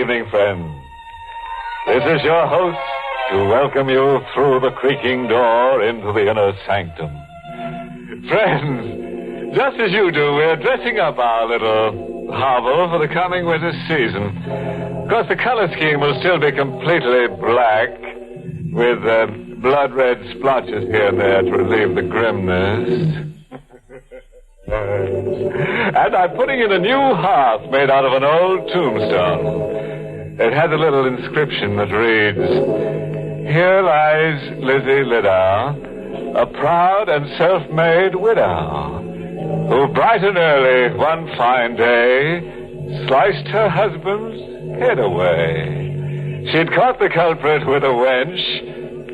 evening, friends. This is your host to welcome you through the creaking door into the inner sanctum. Friends, just as you do, we're dressing up our little hovel for the coming winter season. Of course, the color scheme will still be completely black, with blood-red splotches here and there to relieve the grimness. And I'm putting in a new hearth made out of an old tombstone. It has a little inscription that reads, "Here lies Lizzie Liddell, a proud and self-made widow, who bright and early one fine day sliced her husband's head away. She'd caught the culprit with a wench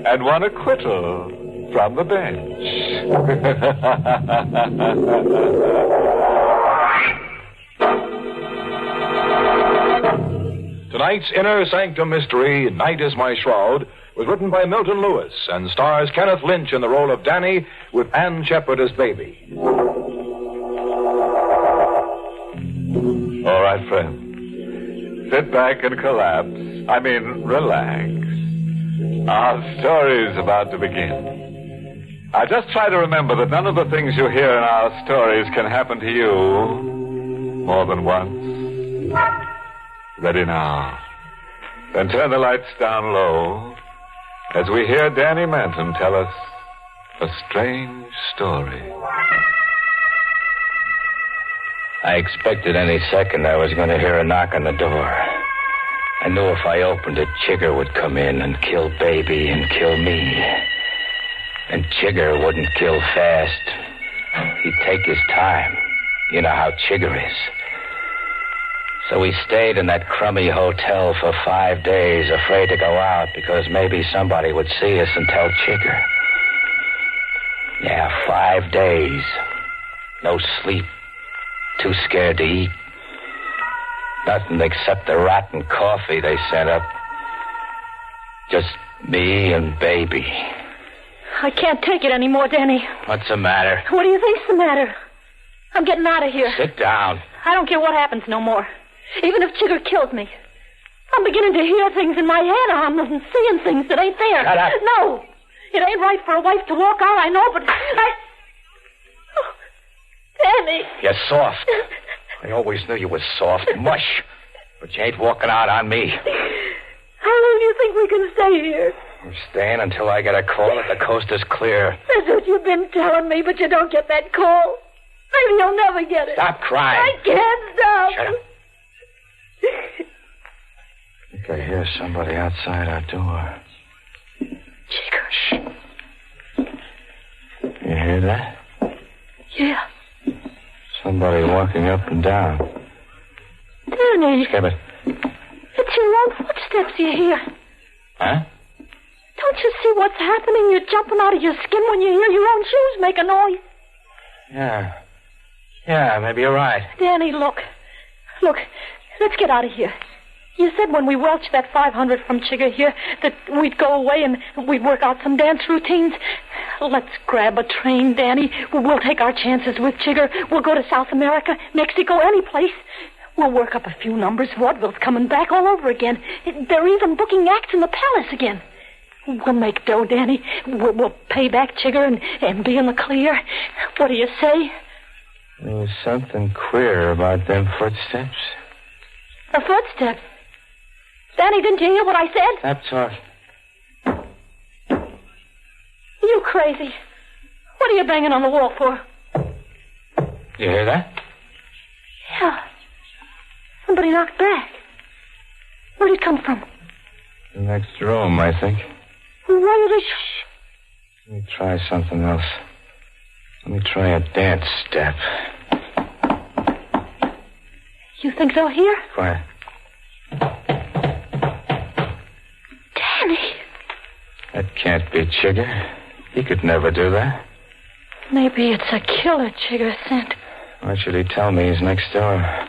and won acquittal from the bench." Tonight's Inner Sanctum Mystery, Night is My Shroud, was written by Milton Lewis and stars Kenneth Lynch in the role of Danny with Ann Shepard as Baby. All right, friends. Sit back and relax. Our story's about to begin. I just try to remember that none of the things you hear in our stories can happen to you more than once. Ready now. Then turn the lights down low as we hear Danny Manton tell us a strange story. I expected any second I was going to hear a knock on the door. I knew if I opened it, Chigger would come in and kill Baby and kill me. And Chigger wouldn't kill fast. He'd take his time. You know how Chigger is. So we stayed in that crummy hotel for 5 days, afraid to go out because maybe somebody would see us and tell Chigger. Yeah, 5 days. No sleep. Too scared to eat. Nothing except the rotten coffee they sent up. Just me and Baby. I can't take it anymore, Danny. What's the matter? What do you think's the matter? I'm getting out of here. Sit down. I don't care what happens no more. Even if Chigger kills me. I'm beginning to hear things in my head. I'm seeing things that ain't there. Shut up. No. It ain't right for a wife to walk out, I know, but Oh, Danny. You're soft. I always knew you was soft. Mush. But you ain't walking out on me. How long do you think we can stay here? I'm staying until I get a call that the coast is clear. That's what you've been telling me, but you don't get that call. Maybe you'll never get it. Stop crying. I can't stop. Shut up. I think I hear somebody outside our door. Chigger. Shh. You hear that? Yeah. Somebody walking up and down. Danny. Skip it. It's your own footsteps you hear. Huh? Don't you see what's happening? You're jumping out of your skin when you hear your own shoes make a noise. Yeah. Yeah, maybe you're right. Danny, look. Look, let's get out of here. You said when we welched that 500 from Chigger here that we'd go away and we'd work out some dance routines. Let's grab a train, Danny. We'll take our chances with Chigger. We'll go to South America, Mexico, any place. We'll work up a few numbers. Vaudeville's coming back all over again. They're even booking acts in the palace again. We'll make dough, Danny. We'll pay back Chigger and be in the clear. What do you say? There was something queer about them footsteps. A footstep. Danny, didn't you hear what I said? Stop talking. You crazy. What are you banging on the wall for? You hear that? Yeah. Somebody knocked back. Where'd it come from? The next room, I think. Why are they... Let me try something else. Let me try a dance step. You think they'll hear? Quiet. Danny. That can't be Chigger. He could never do that. Maybe it's a killer Chigger sent. Why should he tell me he's next door?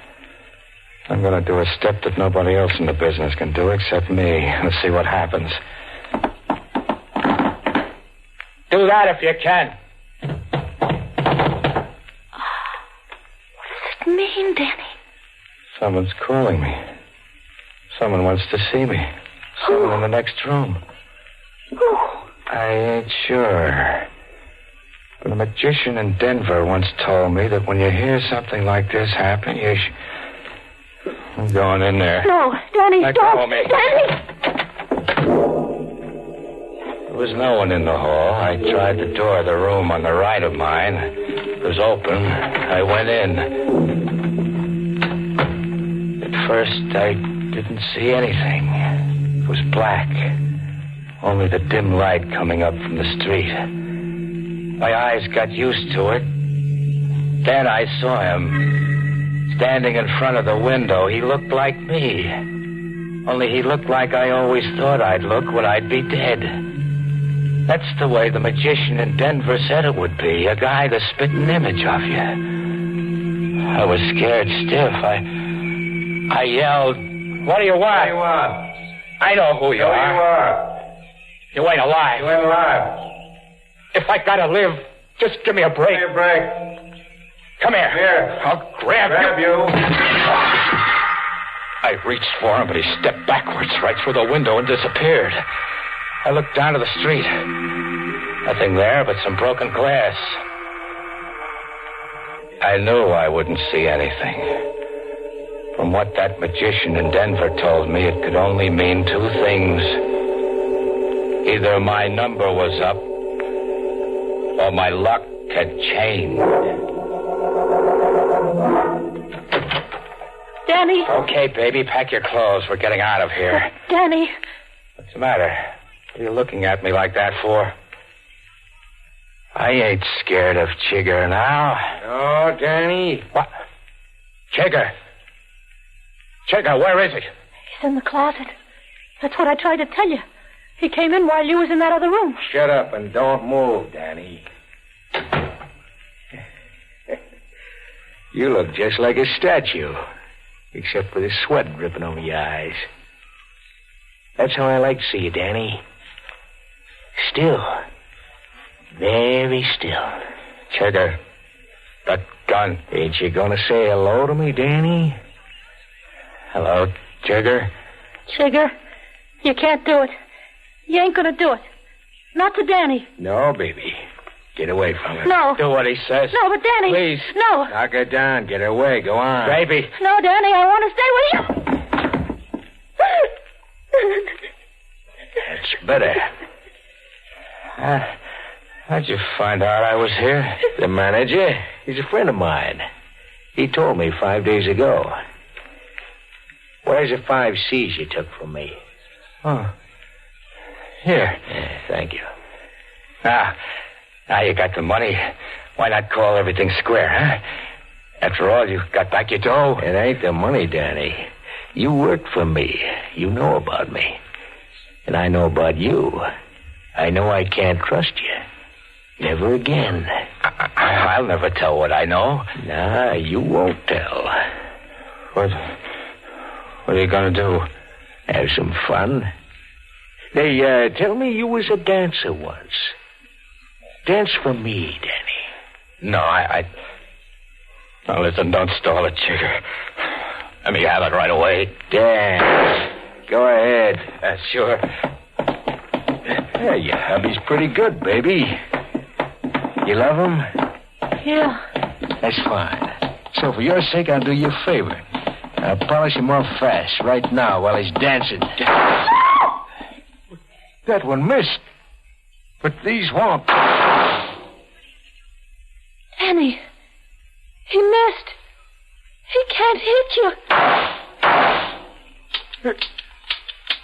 I'm going to do a step that nobody else in the business can do except me. Let's see what happens. Do that if you can. What does it mean, Danny? Someone's calling me. Someone wants to see me. Someone in the next room. Who? I ain't sure. But a magician in Denver once told me that when you hear something like this happen, I'm going in there. No, Danny, Let don't. go of me. Danny! There was no one in the hall. I tried the door of the room on the right of mine. It was open. I went in. At first, I didn't see anything. It was black. Only the dim light coming up from the street. My eyes got used to it. Then I saw him. Standing in front of the window. He looked like me. Only he looked like I always thought I'd look when I'd be dead. That's the way the magician in Denver said it would be. A guy to spit an image of you. I was scared stiff. I yelled, "What do you want?" What do you want? I know who you Who are. you are? You ain't alive. You ain't alive. If I gotta live, just give me a break. Give me a break. Come here. Here. I'll grab you. I reached for him, but he stepped backwards right through the window and disappeared. I looked down to the street. Nothing there but some broken glass. I knew I wouldn't see anything. From what that magician in Denver told me, it could only mean two things. Either my number was up, or my luck had changed. Danny. Okay, baby, pack your clothes. We're getting out of here. Danny. What's the matter? What are you looking at me like that for? I ain't scared of Chigger now. Oh, Danny. What? Chigger? Chigger, where is he? He's in the closet. That's what I tried to tell you. He came in while you was in that other room. Shut up and don't move, Danny. You look just like a statue, except for the sweat dripping over your eyes. That's how I like to see you, Danny. Still. Very still. Chigger, that gun. Ain't you gonna say hello to me, Danny? Hello, Chigger. Chigger, you can't do it. You ain't gonna do it. Not to Danny. No, baby. Get away from her. No. Do what he says. No, but Danny. Please. No. Knock her down. Get her away. Go on. Baby. No, Danny, I want to stay with you. That's better. How'd you find out I was here? The manager, he's a friend of mine. He told me 5 days ago. Where's the 5 C's you took from me? Oh. Here. Yeah, thank you. Now you got the money. Why not call everything square, huh? After all, you got back your dough. It ain't the money, Danny. You worked for me. You know about me. And I know about you. I know I can't trust you. Never again. I'll never tell what I know. Nah, you won't tell. What are you going to do? Have some fun. They tell me you was a dancer once. Dance for me, Danny. No, Now, listen, don't stall it, Chigger. Let me have it right away. Dance. Go ahead. Sure. Yeah, your hubby's pretty good, baby. You love him? Yeah. That's fine. So for your sake, I'll do you a favor. I'll polish him off fast right now while he's dancing. That one missed. But these won't. Danny. He missed. He can't hit you.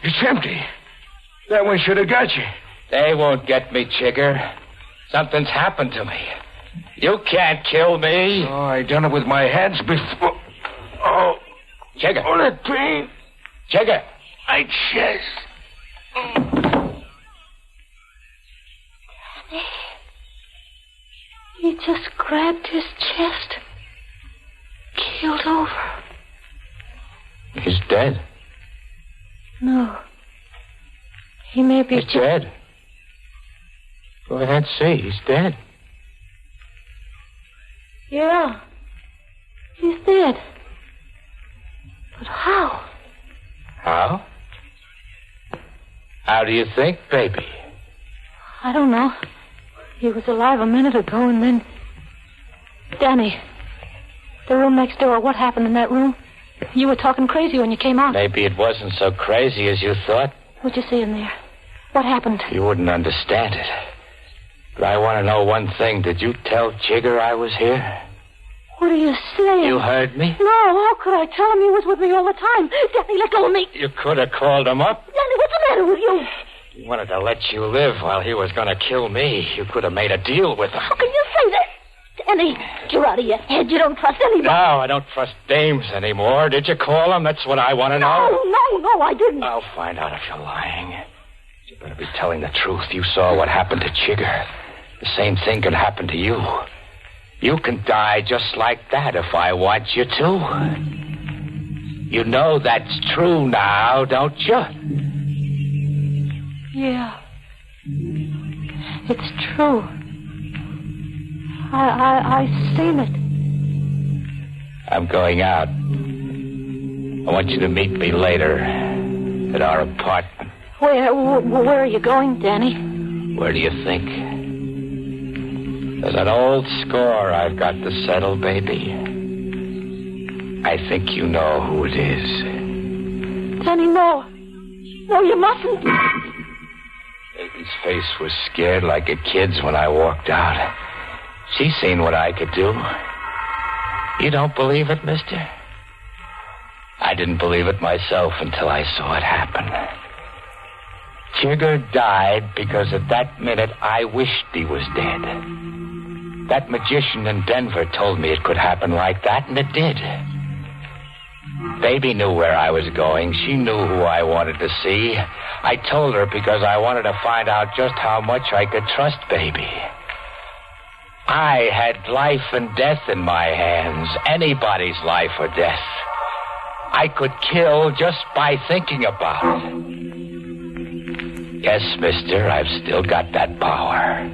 It's empty. That one should have got you. They won't get me, Chigger. Something's happened to me. You can't kill me. Oh, I done it with my hands before. Oh, Chigger. oh, that pain. Chigger. My chest. He just grabbed his chest. Keeled over. He's dead. No. He may be He's dead. Go ahead, see. He's dead. Yeah. He's dead. But how? How? How do you think, baby? I don't know. He was alive a minute ago, and then... Danny, the room next door, what happened in that room? You were talking crazy when you came out. Maybe it wasn't so crazy as you thought. What'd you see in there? What happened? You wouldn't understand it. But I want to know one thing. Did you tell Jigger I was here? What are you saying? You heard me? No, how could I tell him he was with me all the time? Danny, let go of me. You could have called him up. Danny, what's the matter with you? He wanted to let you live while he was going to kill me. You could have made a deal with him. How can you say that? Danny, you're out of your head. You don't trust anybody. No, I don't trust dames anymore. Did you call him? That's what I want to know. No, I didn't. I'll find out if you're lying. You better be telling the truth. You saw what happened to Jigger. The same thing could happen to you. You can die just like that if I want you to. You know that's true now, don't you? Yeah. It's true. I seen it. I'm going out. I want you to meet me later at our apartment. Where are you going, Danny? Where do you think? There's an old score I've got to settle, baby. I think you know who it is. Danny, no. No, you mustn't. Baby's face was scared like a kid's when I walked out. She seen what I could do. You don't believe it, mister? I didn't believe it myself until I saw it happen. Jigger died because at that minute I wished he was dead. That magician in Denver told me it could happen like that, and it did. Baby knew where I was going. She knew who I wanted to see. I told her because I wanted to find out just how much I could trust Baby. I had life and death in my hands, anybody's life or death. I could kill just by thinking about it. Yes, mister, I've still got that power.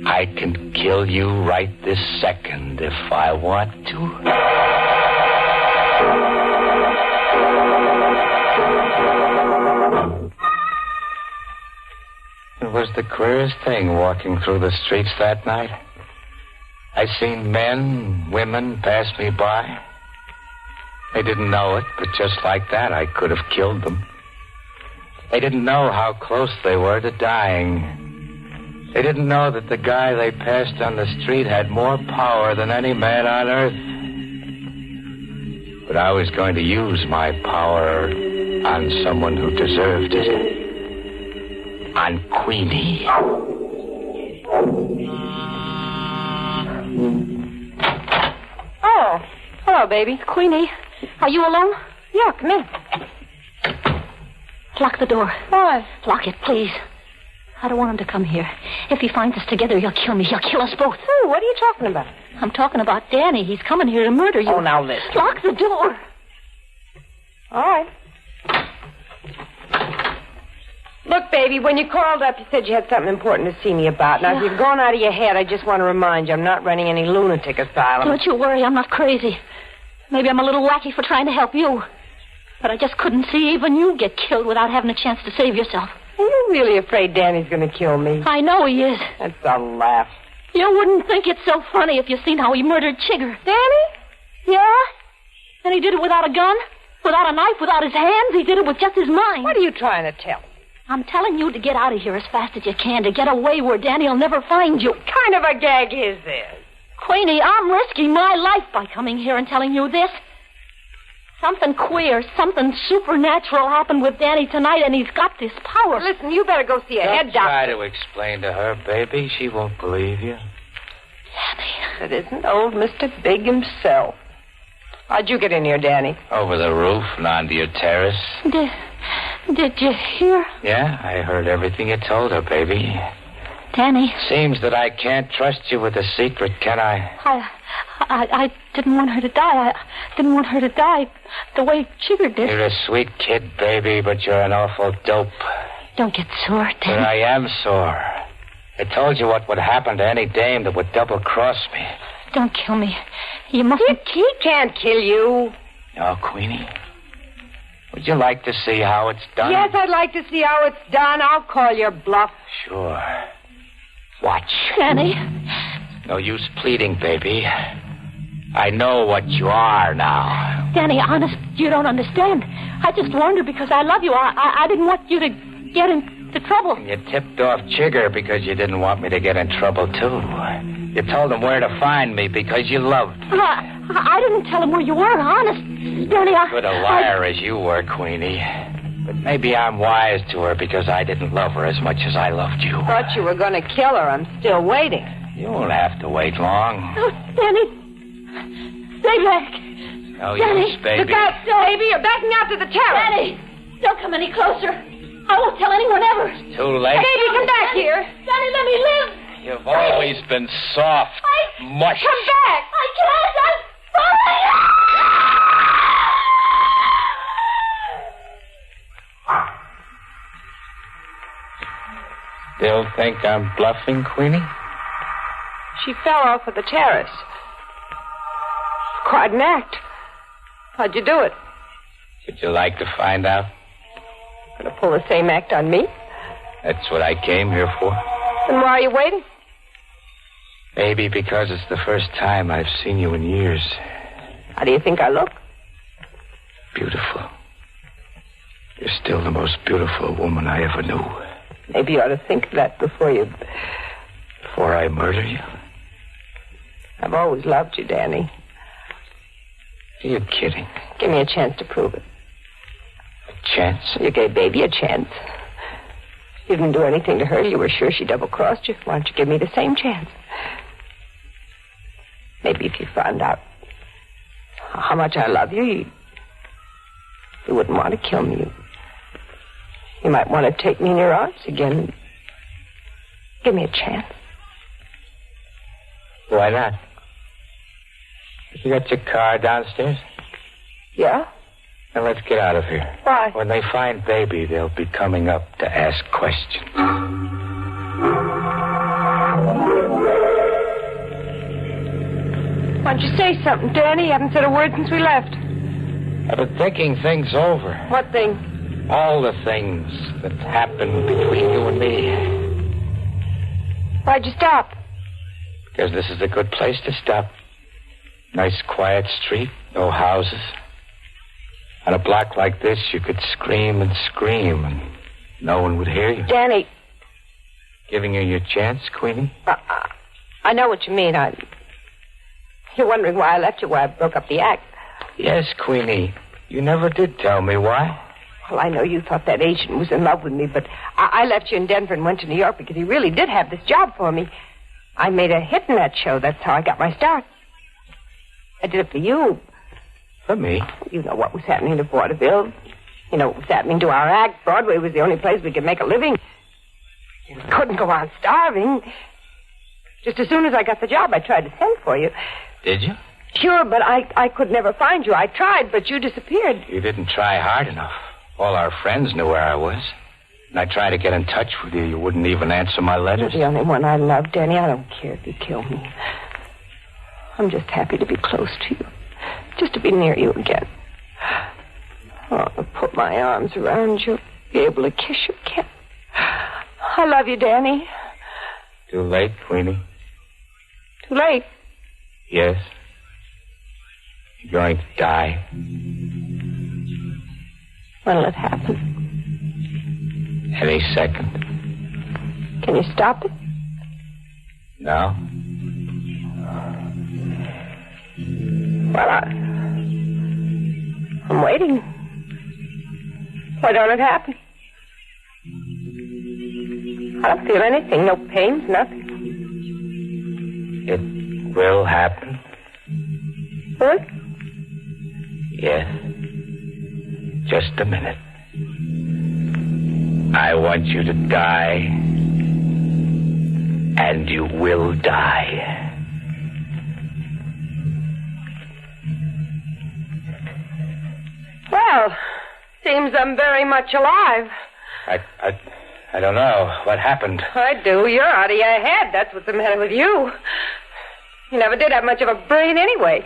I can kill you right this second if I want to. It was the queerest thing walking through the streets that night. I seen men, women pass me by. They didn't know it, but just like that, I could have killed them. They didn't know how close they were to dying. They didn't know that the guy they passed on the street had more power than any man on earth. But I was going to use my power on someone who deserved it. On Queenie. Oh, hello, baby. Queenie, are you alone? Yeah, come in. Lock the door. Why? Lock it, please. I don't want him to come here. If he finds us together, he'll kill me. He'll kill us both. Oh, what are you talking about? I'm talking about Danny. He's coming here to murder you. Oh, now listen. Lock the door. All right. Look, baby, when you called up, you said you had something important to see me about. Now, if you've gone out of your head, I just want to remind you I'm not running any lunatic asylum. Don't you worry. I'm not crazy. Maybe I'm a little wacky for trying to help you. But I just couldn't see even you get killed without having a chance to save yourself. Are you really afraid Danny's going to kill me? I know he is. That's a laugh. You wouldn't think it's so funny if you seen how he murdered Chigger. Danny? Yeah? And he did it without a gun, without a knife, without his hands. He did it with just his mind. What are you trying to tell? I'm telling you to get out of here as fast as you can, to get away where Danny'll never find you. What kind of a gag is this? Queenie, I'm risking my life by coming here and telling you this. Something queer, something supernatural happened with Danny tonight, and he's got this power. Listen, you better go see a head doctor. Try to explain to her, baby. She won't believe you. It isn't old Mr. Big himself. How'd you get in here, Danny? Over the roof and onto your terrace. Did you hear? Yeah, I heard everything you told her, baby. Danny. Seems that I can't trust you with a secret, can I? I didn't want her to die. I didn't want her to die the way Chigger did. You're a sweet kid, baby, but you're an awful dope. Don't get sore, Danny. But I am sore. I told you what would happen to any dame that would double-cross me. Don't kill me. You mustn't... He can't kill you. Oh, Queenie? Would you like to see how it's done? Yes, I'd like to see how it's done. I'll call your bluff. Sure. Watch. Danny. No use pleading, baby. I know what you are now. Danny, honest, you don't understand. I just warned her because I love you. I didn't want you to get into trouble. You tipped off Chigger because you didn't want me to get in trouble, too. You told him where to find me because you loved me. I didn't tell him where you were, honest. Danny, Good a liar as you were, Queenie. But maybe I'm wise to her because I didn't love her as much as I loved you. Thought you were going to kill her. I'm still waiting. You won't have to wait long. Oh, Danny. Stay back. No Danny, use, baby. Look out, baby. You're backing out to the terrace. Danny, don't come any closer. I won't tell anyone ever. It's too late. Baby, come back here. Danny, let me live. You've always been soft. Mush. Come back. I can't. I'm falling. Still think I'm bluffing, Queenie? She fell off of the terrace. Quite an act. How'd you do it? Would you like to find out? Gonna pull the same act on me? That's what I came here for. Then why are you waiting? Maybe because it's the first time I've seen you in years. How do you think I look? Beautiful. You're still the most beautiful woman I ever knew. Maybe you ought to think of that before I murder you? I've always loved you, Danny. Are you kidding? Give me a chance to prove it. A chance? You gave Baby a chance. You didn't do anything to her. You were sure she double-crossed you. Why don't you give me the same chance? Maybe if you found out how much I love you, you wouldn't want to kill me. You might want to take me in your arms again. Give me a chance. Why not? You got your car downstairs? Yeah? Then let's get out of here. Why? When they find Baby, they'll be coming up to ask questions. Why don't you say something, Danny? You haven't said a word since we left. I've been thinking things over. What thing? All the things that happened between you and me. Why'd you stop? Because this is a good place to stop. Nice, quiet street, no houses. On a block like this, you could scream and scream, and no one would hear you. Danny. Giving you your chance, Queenie? I know what you mean. You're wondering why I left you, why I broke up the act. Yes, Queenie. You never did tell me why. Well, I know you thought that agent was in love with me, but I left you in Denver and went to New York because he really did have this job for me. I made a hit in that show. That's how I got my start. I did it for you. For me? You know what was happening to vaudeville. You know what was happening to our act. Broadway was the only place we could make a living. We couldn't go on starving. Just as soon as I got the job, I tried to send for you. Did you? Sure, but I could never find you. I tried, but you disappeared. You didn't try hard enough. All our friends knew where I was. And I tried to get in touch with you. You wouldn't even answer my letters. You're the only one I love, Danny. I don't care if you kill me. I'm just happy to be close to you. Just to be near you again. Oh, to put my arms around you. Be able to kiss you again. I love you, Danny. Too late, Queenie. Too late. Yes. You're going to die. When'll it happen? Any second. Can you stop it? No. Well, I'm waiting. Why don't it happen? I don't feel anything. No pains, nothing. It will happen. What? Yes. Just a minute. I want you to die. And you will die. Well, seems I'm very much alive. I don't know. What happened? I do. You're out of your head. That's what's the matter with you. You never did have much of a brain anyway.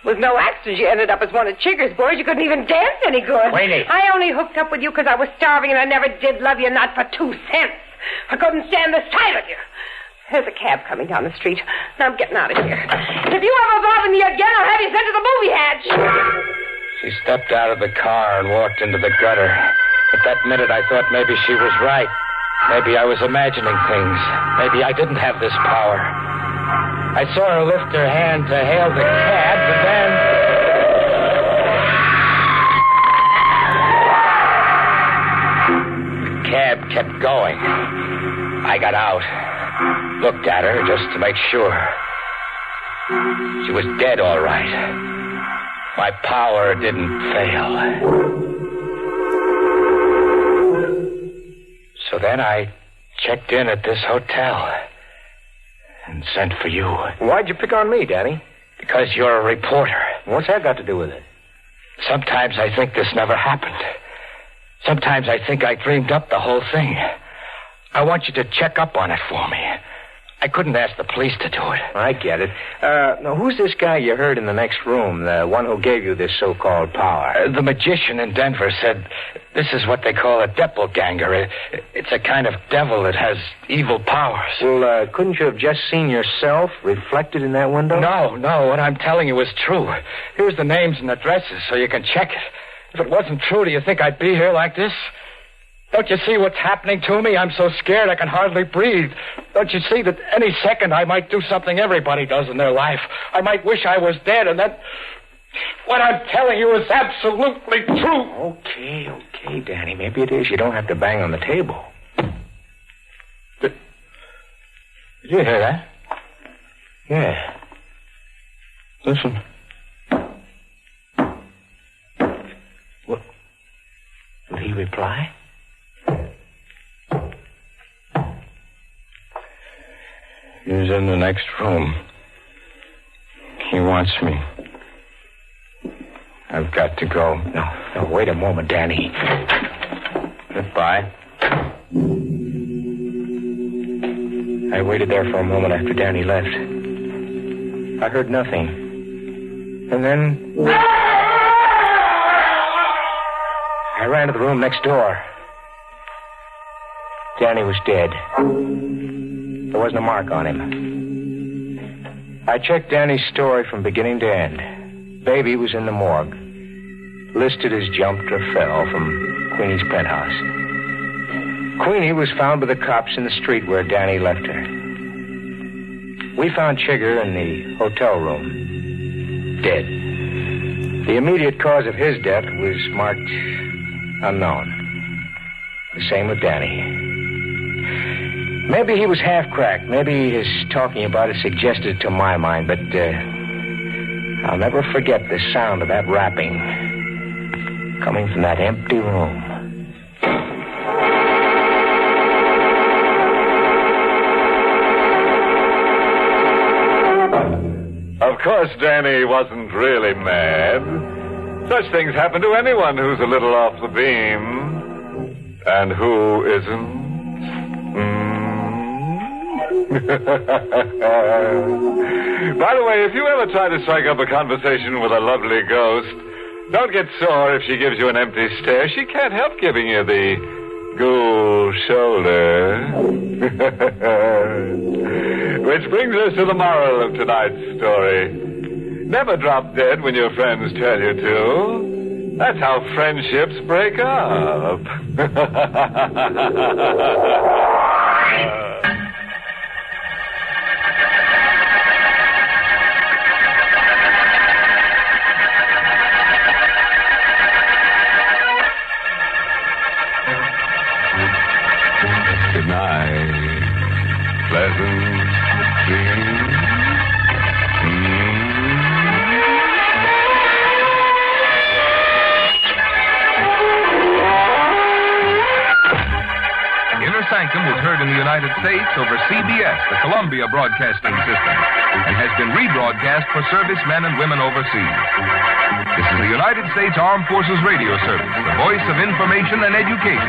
With no accident, you ended up as one of Chigger's boys. You couldn't even dance any good. Queenie. I only hooked up with you because I was starving and I never did love you, not for 2 cents. I couldn't stand the sight of you. There's a cab coming down the street. Now I'm getting out of here. If you ever bother me again, I'll have you sent to the movie hatch. She stepped out of the car and walked into the gutter. At that minute, I thought maybe she was right. Maybe I was imagining things. Maybe I didn't have this power. I saw her lift her hand to hail the cab, but then... the cab kept going. I got out, looked at her just to make sure. She was dead, all right. My power didn't fail. So then I checked in at this hotel and sent for you. Why'd you pick on me, Danny? Because you're a reporter. What's that got to do with it? Sometimes I think this never happened. Sometimes I think I dreamed up the whole thing. I want you to check up on it for me. I couldn't ask the police to do it. I get it. Now, who's this guy you heard in the next room, the one who gave you this so-called power? The magician in Denver said this is what they call a doppelganger. It's a kind of devil that has evil powers. Well, couldn't you have just seen yourself reflected in that window? No. What I'm telling you is true. Here's the names and addresses so you can check it. If it wasn't true, do you think I'd be here like this? Don't you see what's happening to me? I'm so scared I can hardly breathe. Don't you see that any second I might do something everybody does in their life? I might wish I was dead, and that what I'm telling you is absolutely true. Okay, Danny. Maybe it is. You don't have to bang on the table. Did you hear that? Yeah. Listen. Will he reply? He's in the next room. He wants me. I've got to go. No, wait a moment, Danny. Goodbye. I waited there for a moment after Danny left. I heard nothing. And then... I ran to the room next door. Danny was dead. There wasn't a mark on him. I checked Danny's story from beginning to end. Baby was in the morgue. Listed as jumped or fell from Queenie's penthouse. Queenie was found by the cops in the street where Danny left her. We found Chigger in the hotel room, dead. The immediate cause of his death was marked unknown. The same with Danny. Maybe he was half-cracked. Maybe his talking about it suggested it to my mind, but I'll never forget the sound of that rapping coming from that empty room. Of course, Danny wasn't really mad. Such things happen to anyone who's a little off the beam. And who isn't? By the way, if you ever try to strike up a conversation with a lovely ghost, don't get sore if she gives you an empty stare. She can't help giving you the ghoul shoulder. Which brings us to the moral of tonight's story. Never drop dead when your friends tell you to. That's how friendships break up. Good night. Pleasant dreams. Inner Sanctum was heard in the United States over CBS, the Columbia Broadcasting System, and has been rebroadcast for servicemen and women overseas. This is the United States Armed Forces Radio Service, the voice of information and education.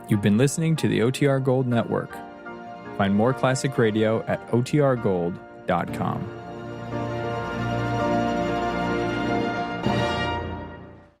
You've been listening to the OTR Gold Network. Find more classic radio at otrgold.com.